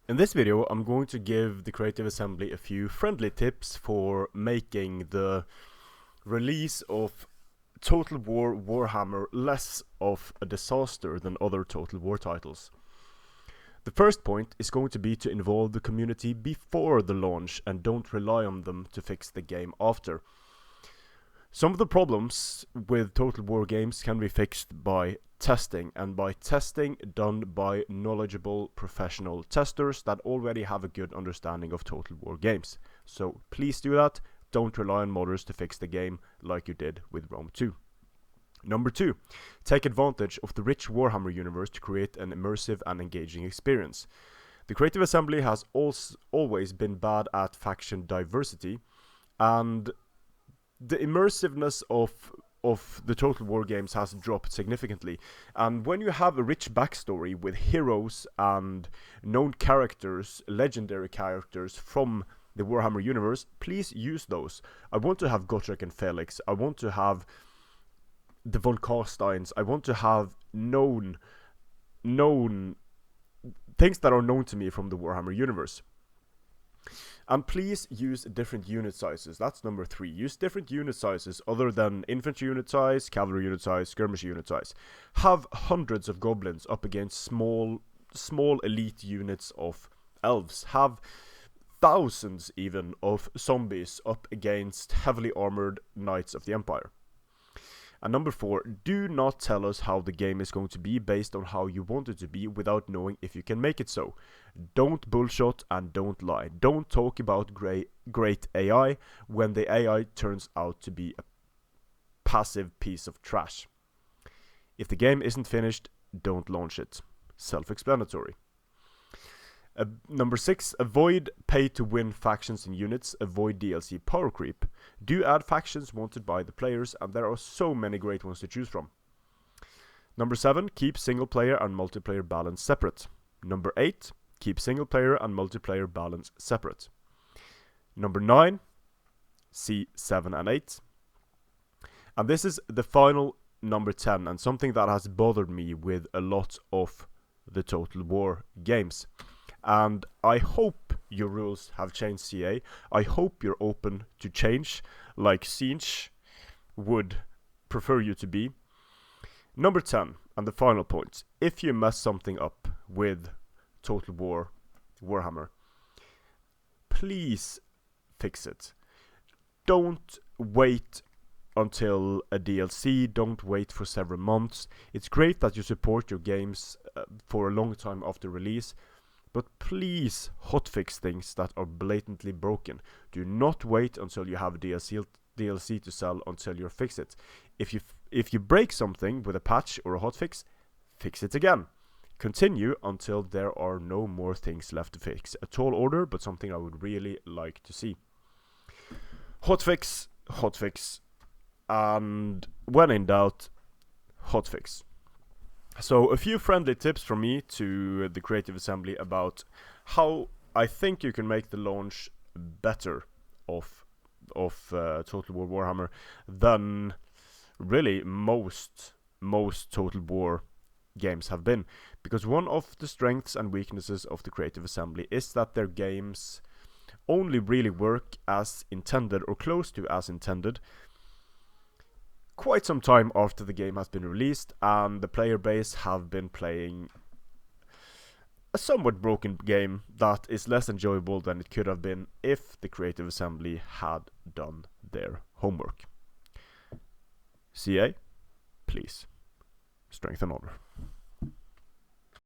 In this video, I'm going to give the Creative Assembly a few friendly tips for making the release of Total War Warhammer less of a disaster than other Total War titles. The first point is going to be to involve the community before the launch and don't rely on them to fix the game after. Some of the problems with Total War games can be fixed by testing, and by testing done by knowledgeable professional testers that already have a good understanding of Total War games. So please do that. Don't rely on modders to fix the game like you did with Rome 2. Number 2, take advantage of the rich Warhammer universe to create an immersive and engaging experience. The Creative Assembly has always been bad at faction diversity, and the immersiveness of the Total War games has dropped significantly. And when you have a rich backstory with heroes and known characters, legendary characters from the Warhammer universe, please use those. I want to have Gotrek and Felix. I want to have the Von Carsteins. I want to have known things that are known to me from the Warhammer universe. And please use different unit sizes. That's number 3. Use different unit sizes other than infantry unit size, cavalry unit size, skirmish unit size. Have hundreds of goblins up against small elite units of elves. Have thousands even of zombies up against heavily armored knights of the Empire. And number 4, do not tell us how the game is going to be based on how you want it to be without knowing if you can make it so. Don't bullshit and don't lie. Don't talk about great AI when the AI turns out to be a passive piece of trash. If the game isn't finished, don't launch it. Self-explanatory. Number 6, avoid pay-to-win factions and units, avoid DLC power creep. Do add factions wanted by the players, and there are so many great ones to choose from. Number 7, keep single player and multiplayer balance separate. Number 8, keep single player and multiplayer balance separate. Number 9, see 7 and 8. And this is the final number 10, and something that has bothered me with a lot of the Total War games. And I hope your rules have changed, CA. I hope you're open to change, like Siege would prefer you to be. Number 10, and the final point. If you mess something up with Total War Warhammer, please fix it. Don't wait until a DLC. Don't wait for several months. It's great that you support your games for a long time after release, but please hotfix things that are blatantly broken. Do not wait until you have a DLC to sell until you fix it. If you break something with a patch or a hotfix, fix it again. Continue until there are no more things left to fix. A tall order, but something I would really like to see. Hotfix, and when in doubt, hotfix. So a few friendly tips from me to the Creative Assembly about how I think you can make the launch better of Total War Warhammer than really most Total War games have been. Because one of the strengths and weaknesses of the Creative Assembly is that their games only really work as intended or close to as intended quite some time after the game has been released, and the player base have been playing a somewhat broken game that is less enjoyable than it could have been if the Creative Assembly had done their homework. CA, please, strength and honor.